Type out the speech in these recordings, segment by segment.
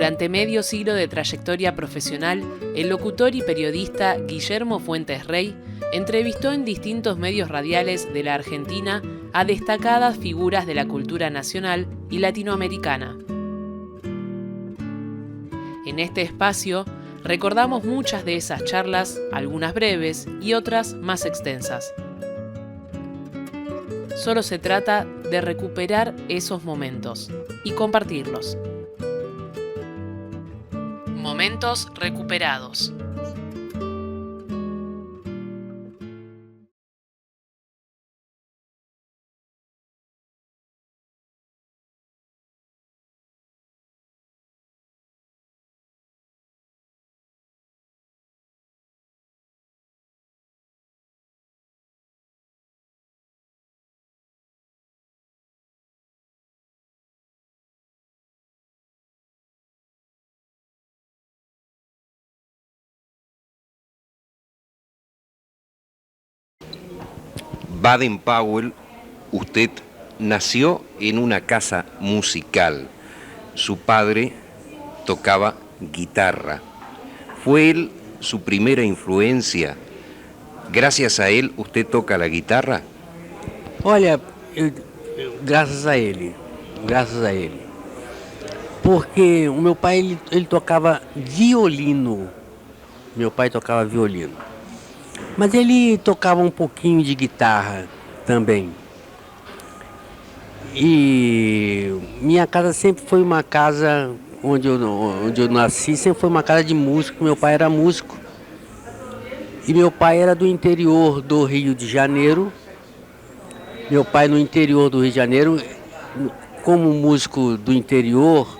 Durante medio siglo de trayectoria profesional, el locutor y periodista Guillermo Fuentes Rey entrevistó en distintos medios radiales de la Argentina a destacadas figuras de la cultura nacional y latinoamericana. En este espacio, recordamos muchas de esas charlas, algunas breves y otras más extensas. Solo se trata de recuperar esos momentos y compartirlos. Momentos recuperados. Baden-Powell, usted nació en una casa musical. Su padre tocaba guitarra. ¿Fue él su primera influencia? ¿Gracias a él usted toca la guitarra? Olha, graças a ele. Porque o meu pai ele tocava violino. Meu pai tocava violino. Mas ele tocava um pouquinho de guitarra também. E minha casa sempre foi uma casa onde eu nasci, sempre foi uma casa de músico. Meu pai era músico. E meu pai era do interior do Rio de Janeiro. Meu pai no interior do Rio de Janeiro, como músico do interior,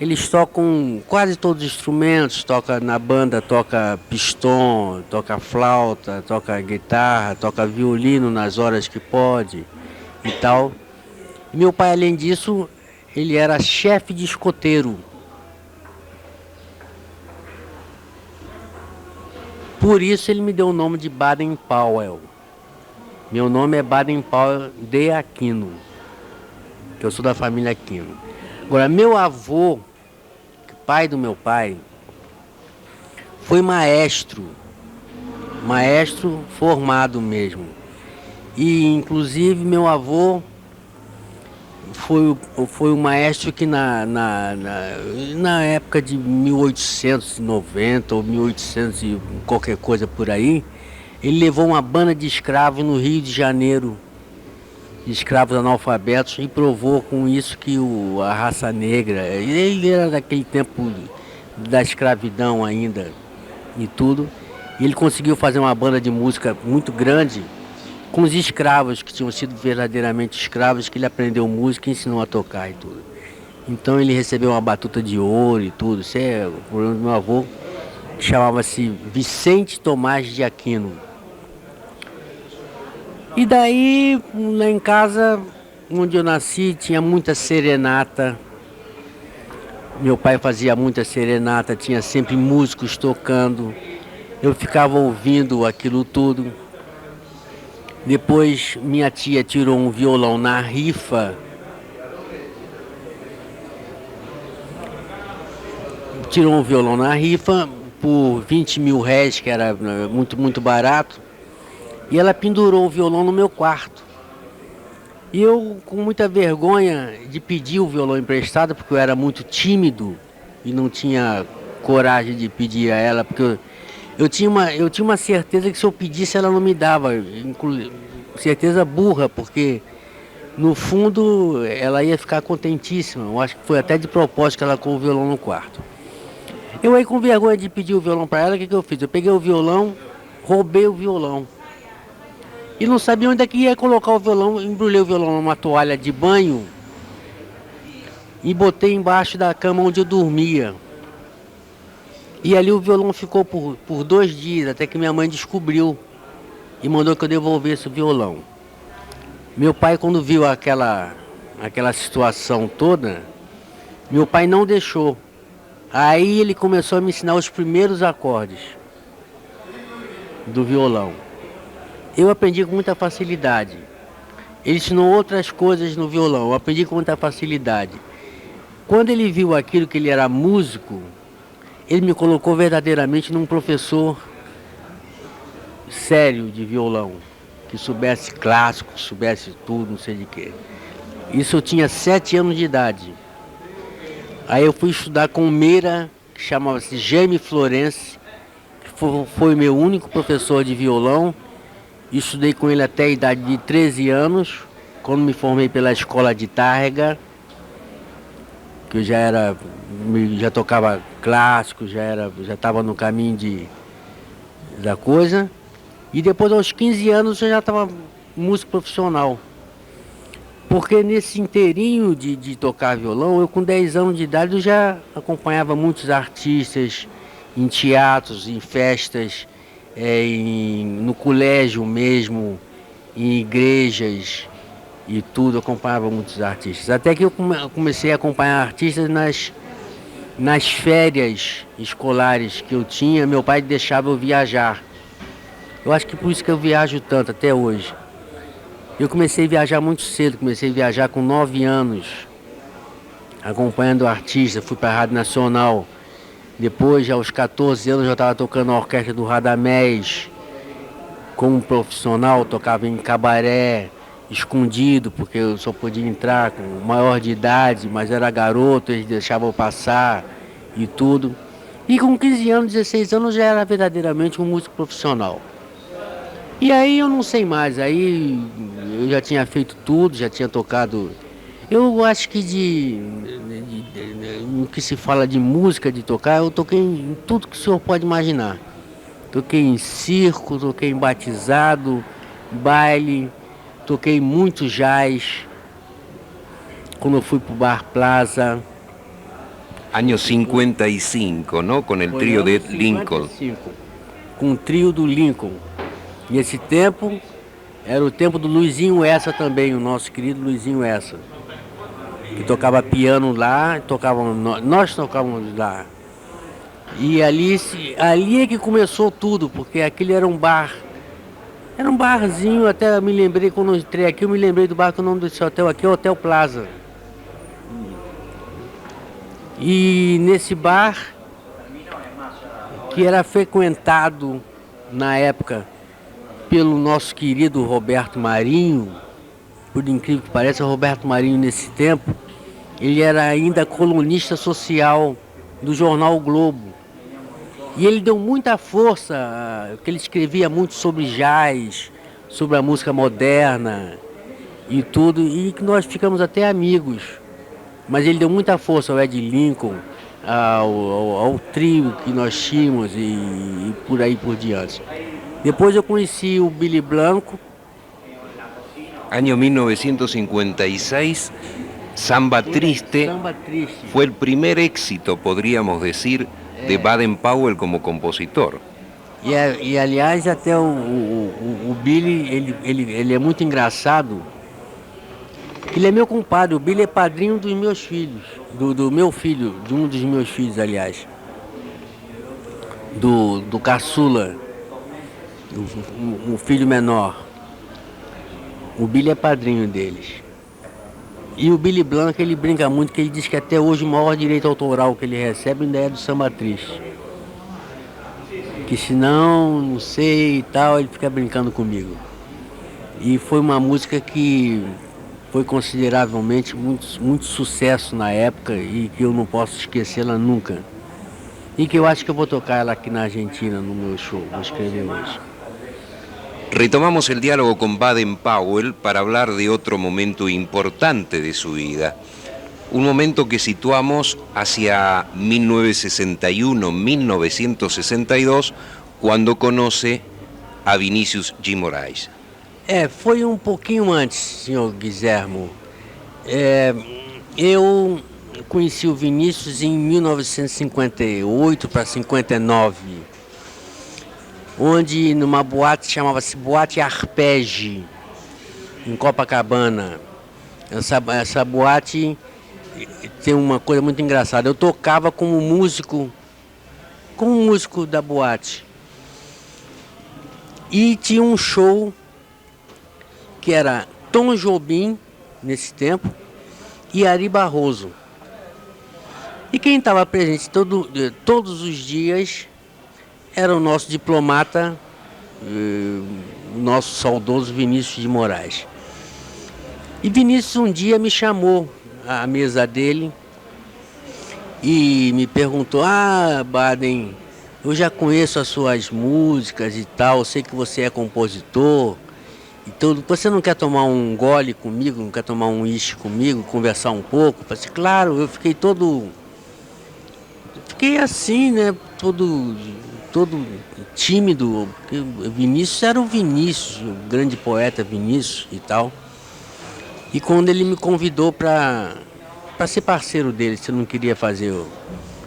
eles tocam quase todos os instrumentos, toca na banda, toca pistão, toca flauta, toca guitarra, toca violino nas horas que pode e tal. E meu pai, além disso, ele era chefe de escoteiro. Por isso ele me deu o nome de Baden-Powell. Meu nome é Baden-Powell de Aquino, que eu sou da família Aquino. Agora, meu avô, pai do meu pai, foi maestro formado mesmo. E, inclusive, meu avô foi o maestro que na época de 1890 ou 1800 e qualquer coisa por aí, ele levou uma banda de escravos no Rio de Janeiro, de escravos analfabetos, e provou com isso que a raça negra, ele era daquele tempo da escravidão ainda e tudo, e ele conseguiu fazer uma banda de música muito grande com os escravos, que tinham sido verdadeiramente escravos, que ele aprendeu música e ensinou a tocar e tudo. Então ele recebeu uma batuta de ouro e tudo. Isso é o problema do meu avô, que chamava-se Vicente Tomás de Aquino. E daí, lá em casa, onde eu nasci, tinha muita serenata. Meu pai fazia muita serenata, tinha sempre músicos tocando. Eu ficava ouvindo aquilo tudo. Depois, minha tia tirou um violão na rifa. Tirou um violão na rifa por 20 mil réis, que era muito barato. E ela pendurou o violão no meu quarto. E eu, com muita vergonha de pedir o violão emprestado, porque eu era muito tímido e não tinha coragem de pedir a ela, porque eu tinha uma certeza que se eu pedisse ela não me dava. Certeza burra, porque no fundo ela ia ficar contentíssima. Eu acho que foi até de propósito que ela colocou o violão no quarto. Eu aí, com vergonha de pedir o violão para ela, o que eu fiz? Eu peguei o violão, roubei o violão. E não sabia onde é que ia colocar o violão. Embrulhei o violão numa toalha de banho e botei embaixo da cama onde eu dormia. E ali o violão ficou por 2 dias, até que minha mãe descobriu e mandou que eu devolvesse o violão. Meu pai, quando viu aquela situação toda, meu pai não deixou. Aí ele começou a me ensinar os primeiros acordes do violão. Eu aprendi com muita facilidade. Ele ensinou outras coisas no violão, eu aprendi com muita facilidade. Quando ele viu aquilo, que ele era músico, ele me colocou verdadeiramente num professor sério de violão, que soubesse clássico, soubesse tudo, não sei de quê. Isso eu tinha 7 anos de idade. Aí eu fui estudar com o Meira, que chamava-se Jaime Florence, que foi meu único professor de violão. Estudei com ele até a idade de 13 anos, quando me formei pela escola de Tárrega, que eu já tocava clássico, já estava no caminho da coisa. E depois, aos 15 anos, eu já estava músico profissional. Porque nesse inteirinho de tocar violão, eu com 10 anos de idade eu já acompanhava muitos artistas em teatros, em festas, no colégio mesmo, em igrejas e tudo, acompanhava muitos artistas. Até que eu comecei a acompanhar artistas nas férias escolares que eu tinha, meu pai deixava eu viajar. Eu acho que por isso que eu viajo tanto até hoje. Eu comecei a viajar muito cedo, comecei a viajar com 9 anos, acompanhando artistas, fui para a Rádio Nacional. Depois, aos 14 anos, eu já estava tocando na orquestra do Radamés, como profissional, tocava em cabaré, escondido, porque eu só podia entrar com maior de idade, mas era garoto, eles deixavam eu passar e tudo. E com 15 anos, 16 anos, já era verdadeiramente um músico profissional. E aí eu não sei mais, aí eu já tinha feito tudo, já tinha tocado. Eu acho que no que se fala de música, de tocar, eu toquei em tudo que o senhor pode imaginar. Toquei em circo, toquei em batizado, baile, toquei muito jazz, quando eu fui pro Bar Plaza. Año 55, ¿no? Con el trío de Lincoln. 55, com o trio do Lincoln. Nesse tempo, era o tempo do Luizinho Essa também, o nosso querido Luizinho Essa, que tocava piano lá, nós tocávamos lá. E ali é que começou tudo, porque aquele era um bar. Era um barzinho, até me lembrei, quando eu entrei aqui, eu me lembrei do bar, que o nome desse hotel aqui é Hotel Plaza. E nesse bar, que era frequentado na época pelo nosso querido Roberto Marinho, por incrível que pareça, o Roberto Marinho nesse tempo, ele era ainda colunista social do jornal o Globo. E ele deu muita força, porque ele escrevia muito sobre jazz, sobre a música moderna e tudo, e que nós ficamos até amigos. Mas ele deu muita força ao Ed Lincoln, ao trio que nós tínhamos e por aí por diante. Depois eu conheci o Billy Blanco. Año 1956, Samba Triste, Samba Triste. fue el primer éxito, podríamos decir, de Baden-Powell como compositor. E aliás, até o Billy, ele é muito engraçado. Ele é meu compadre, o Billy é padrinho dos meus filhos, do meu filho, de um dos meus filhos, aliás. Do caçula, o filho menor. O Billy é padrinho deles. E o Billy Blanco, ele brinca muito, que ele diz que até hoje o maior direito autoral que ele recebe ainda é do Samba Triste. Que senão, não sei e tal, ele fica brincando comigo. E foi uma música que foi consideravelmente muito sucesso na época e que eu não posso esquecê-la nunca. E que eu acho que eu vou tocar ela aqui na Argentina, no meu show, vou escrever hoje. Retomamos el diálogo con Baden-Powell para hablar de otro momento importante de su vida. Un momento que situamos hacia 1961-1962, cuando conoce a Vinícius G. Moraes. Foi um pouquinho antes, senhor Guilhermo. Eu conheci o Vinícius em 1958 para 59, onde numa boate, chamava-se Boate Arpege, em Copacabana. Essa boate tem uma coisa muito engraçada. Eu tocava como músico da boate. E tinha um show que era Tom Jobim, nesse tempo, e Ari Barroso. E quem estava presente todos os dias era o nosso diplomata, o nosso saudoso Vinícius de Moraes. E Vinícius um dia me chamou à mesa dele e me perguntou: Baden, eu já conheço as suas músicas e tal, eu sei que você é compositor, então você não quer tomar um gole comigo, não quer tomar um uísque comigo, conversar um pouco? Eu falei assim, claro. Eu fiquei assim, né, todo tímido. Vinícius era o Vinícius, o grande poeta Vinícius e tal. E quando ele me convidou para ser parceiro dele, se eu não queria fazer,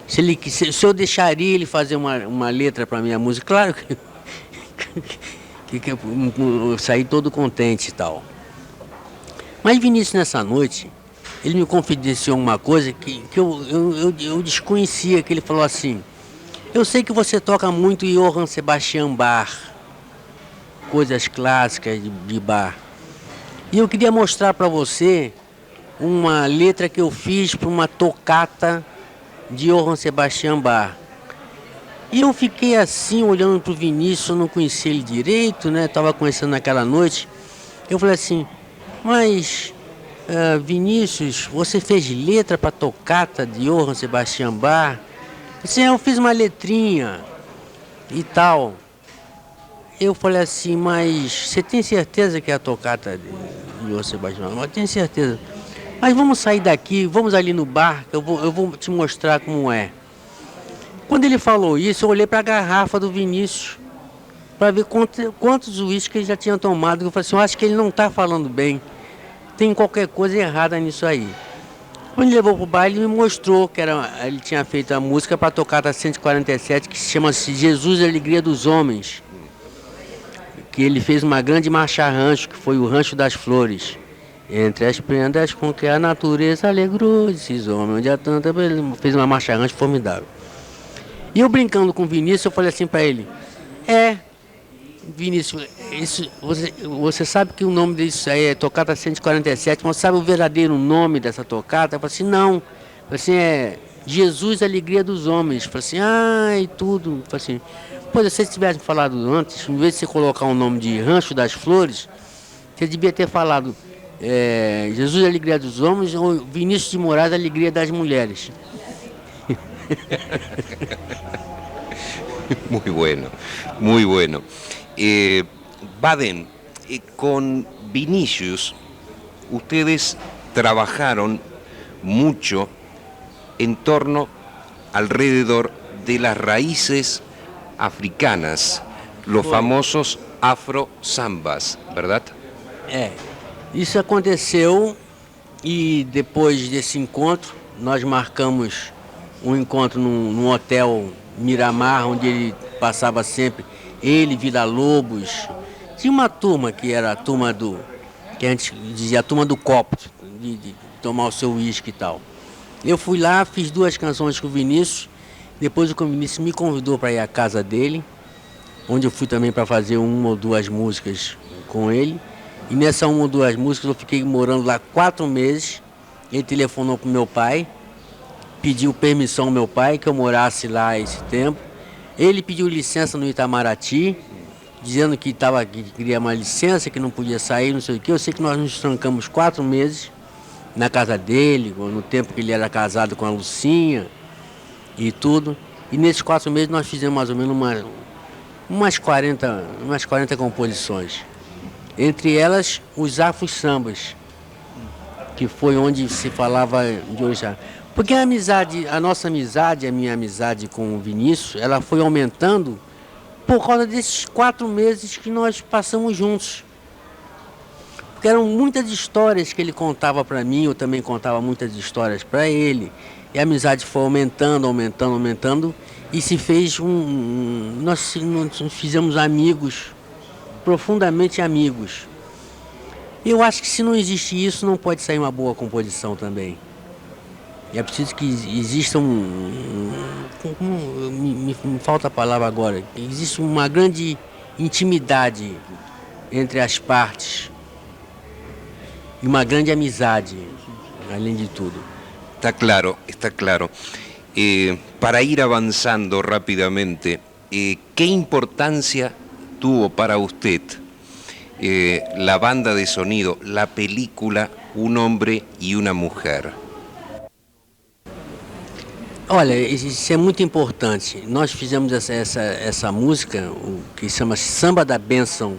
se eu deixaria ele fazer uma letra para minha música, claro que eu saí todo contente e tal. Mas Vinícius, nessa noite, ele me confidenciou uma coisa que eu desconhecia, que ele falou assim: eu sei que você toca muito Johann Sebastian Bach, coisas clássicas de Bach. E eu queria mostrar para você uma letra que eu fiz para uma tocata de Johann Sebastian Bach. E eu fiquei assim, olhando para o Vinícius, eu não conhecia ele direito, né? Estava conhecendo naquela noite. Eu falei assim, mas Vinícius, você fez letra para tocata de Johann Sebastian Bach? Assim, eu fiz uma letrinha e tal. Eu falei assim, mas você tem certeza que é a tocata de Johann Sebastian Bach? Eu tenho certeza. Mas vamos sair daqui, vamos ali no bar, que eu vou te mostrar como é. Quando ele falou isso, eu olhei para a garrafa do Vinícius para ver quantos uísques ele já tinha tomado. Eu falei assim, eu acho que ele não está falando bem. Tem qualquer coisa errada nisso aí. Quando ele levou para o bar, ele me mostrou que ele tinha feito a música para a tocata 147, que se chama-se Jesus, a Alegria dos Homens. Que ele fez uma grande marcha-rancho, que foi o Rancho das Flores. Entre as prendas com que a natureza alegrou esses homens, onde há tanta... Ele fez uma marcha-rancho formidável. E eu brincando com o Vinícius, eu falei assim para ele, Vinícius, você sabe que o nome disso aí é tocata 147, mas sabe o verdadeiro nome dessa tocata? Eu falei assim, não. Eu falei assim, é Jesus, a Alegria dos Homens. Eu falei assim, e tudo. Eu falei assim, pois se você tivesse falado antes, em vez de você colocar o nome de Rancho das Flores, você devia ter falado Jesus, a Alegria dos Homens, ou Vinícius de Moraes, a Alegria das Mulheres. Muy bueno, muy bueno. Baden, con Vinicius, ustedes trabajaron mucho en torno, alrededor de las raíces africanas, los famosos afro-sambas, ¿verdad? Isso aconteceu e depois desse encontro, nós marcamos um encontro num hotel Miramar, onde ele passava sempre, ele, Vila Lobos. Tinha uma turma que era a turma que a gente dizia a turma do copo, de tomar o seu uísque e tal. Eu fui lá, fiz 2 canções com o Vinícius, depois o Vinícius me convidou para ir à casa dele, onde eu fui também para fazer 1 ou 2 músicas com ele. E nessa 1 ou 2 músicas eu fiquei morando lá 4 meses. Ele telefonou para o meu pai, pediu permissão ao meu pai que eu morasse lá esse tempo. Ele pediu licença no Itamaraty, dizendo que queria uma licença, que não podia sair, não sei o quê. Eu sei que nós nos trancamos 4 meses na casa dele, no tempo que ele era casado com a Lucinha e tudo. E nesses 4 meses nós fizemos mais ou menos umas 40 composições. Entre elas, os afro-sambas, que foi onde se falava de orixá. Porque a minha amizade com o Vinícius, ela foi aumentando por causa desses 4 meses que nós passamos juntos. Porque eram muitas histórias que ele contava para mim, eu também contava muitas histórias para ele. E a amizade foi aumentando, e se fez nós fizemos amigos, profundamente amigos. Eu acho que se não existe isso, não pode sair uma boa composição também. É preciso que exista me falta a palavra agora, existe uma grande intimidade entre as partes e uma grande amizade, além de tudo. Está claro, está claro. Para ir avanzando rápidamente, ¿qué importancia tuvo para usted la banda de sonido, la película Un Hombre y una Mujer? Olha, isso é muito importante. Nós fizemos essa música, o que chama Samba da Bênção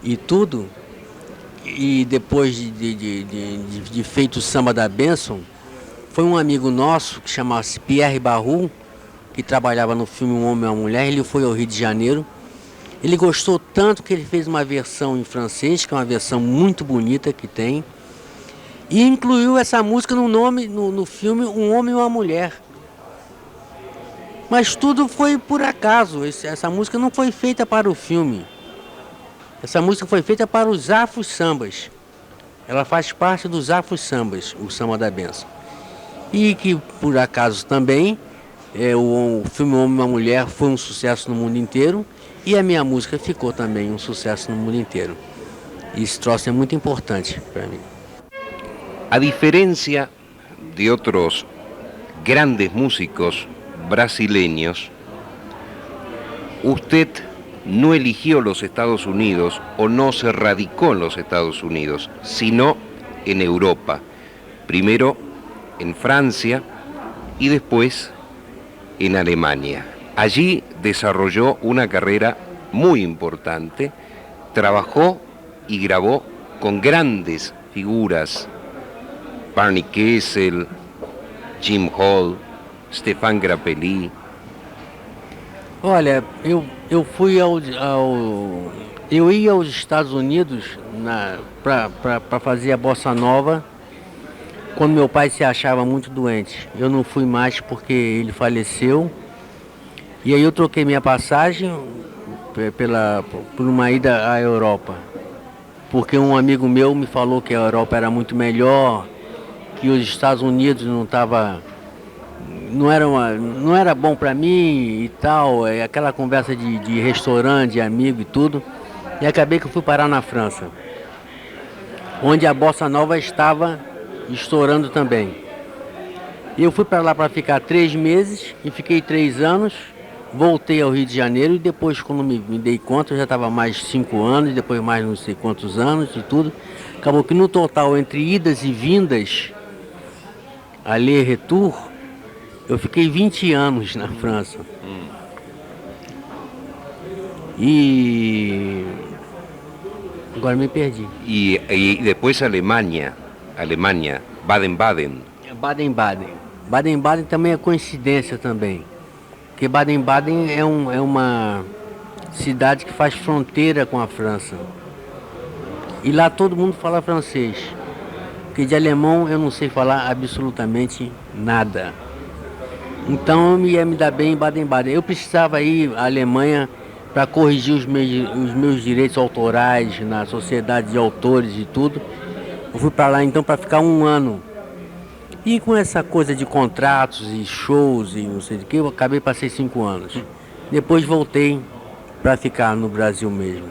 e tudo, e depois de feito o Samba da Bênção, foi um amigo nosso que chamava-se Pierre Barrou, que trabalhava no filme Um Homem e uma Mulher. Ele foi ao Rio de Janeiro. Ele gostou tanto que ele fez uma versão em francês, que é uma versão muito bonita que tem, e incluiu essa música no filme Um Homem e uma Mulher. Mas tudo foi por acaso. Essa música não foi feita para o filme. Essa música foi feita para os Afros Sambas. Ela faz parte dos Afros Sambas, o Samba da Bênção. E que, por acaso também, o filme Um Homem e uma Mulher foi um sucesso no mundo inteiro. E a minha música ficou também um sucesso no mundo inteiro. E esse troço é muito importante para mim. A diferencia de otros grandes músicos brasileños, usted no eligió los Estados Unidos o no se radicó en los Estados Unidos, sino en Europa. Primero en Francia y después en Alemania. Allí desarrolló una carrera muy importante, trabajó y grabó con grandes figuras: Barney Kessel, Jim Hall, Stéphane Grappelli. Olha, eu ia aos Estados Unidos para fazer a bossa nova quando meu pai se achava muito doente. Eu não fui mais porque ele faleceu. E aí eu troquei minha passagem por uma ida à Europa. Porque um amigo meu me falou que a Europa era muito melhor, que os Estados Unidos não era bom para mim e tal, aquela conversa de restaurante, de amigo e tudo. E acabei que eu fui parar na França, onde a bossa nova estava estourando também. Eu fui para lá para ficar 3 meses e fiquei 3 anos. Voltei ao Rio de Janeiro e depois, quando me dei conta, eu já estava mais 5 anos, depois mais não sei quantos anos e tudo. Acabou que no total, entre idas e vindas, aller-retour, eu fiquei 20 anos na França. E agora me perdi. Y después Alemania, Baden-Baden. Baden-Baden. Baden-Baden também é coincidência também. Porque Baden-Baden é uma cidade que faz fronteira com a França. E lá todo mundo fala francês. Porque de alemão eu não sei falar absolutamente nada. Então eu ia me dar bem em Baden-Baden. Eu precisava ir à Alemanha para corrigir os meus direitos autorais na sociedade de autores e tudo. Eu fui para lá então para ficar 1 ano. E com essa coisa de contratos e shows e não sei o que, eu passei 5 anos. Depois voltei para ficar no Brasil mesmo.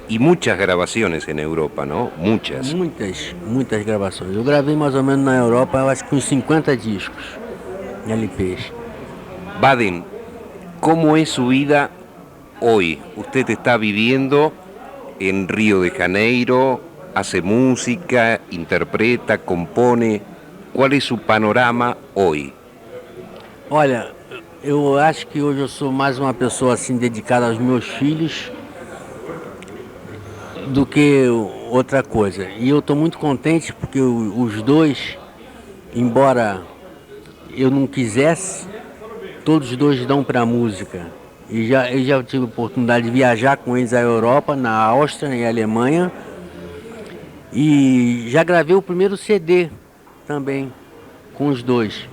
Y muchas grabaciones en Europa, ¿no? Muchas. Muitas gravações. Eu gravei mais ou menos na Europa, eu acho que uns 50 discos, LPs. Baden, ¿cómo es su vida hoy? Usted está viviendo en Río de Janeiro, hace música, interpreta, compone. ¿Cuál es su panorama hoy? Olha, eu acho que hoje eu sou mais uma pessoa assim dedicada aos meus filhos do que outra coisa. E eu estou muito contente porque os dois, embora eu não quisesse, todos os dois dão para a música. E eu já tive a oportunidade de viajar com eles à Europa, na Áustria e Alemanha. E já gravei o primeiro CD também com os dois.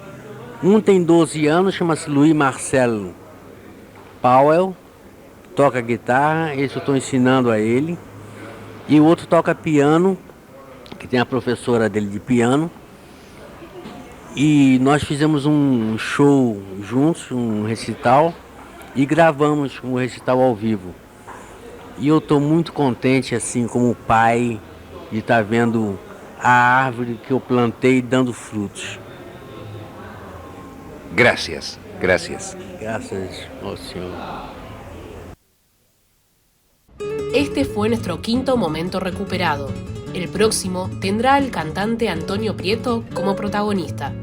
Um tem 12 anos, chama-se Louis Marcel Powell, toca guitarra, esse eu estou ensinando a ele. E o outro toca piano, que tem a professora dele de piano. E nós fizemos um show juntos, um recital, e gravamos um recital ao vivo. E eu estou muito contente, assim, como pai, de estar vendo a árvore que eu plantei dando frutos. Gracias, gracias. Graças ao Senhor. Este fue nuestro quinto momento recuperado. El próximo tendrá al cantante Antonio Prieto como protagonista.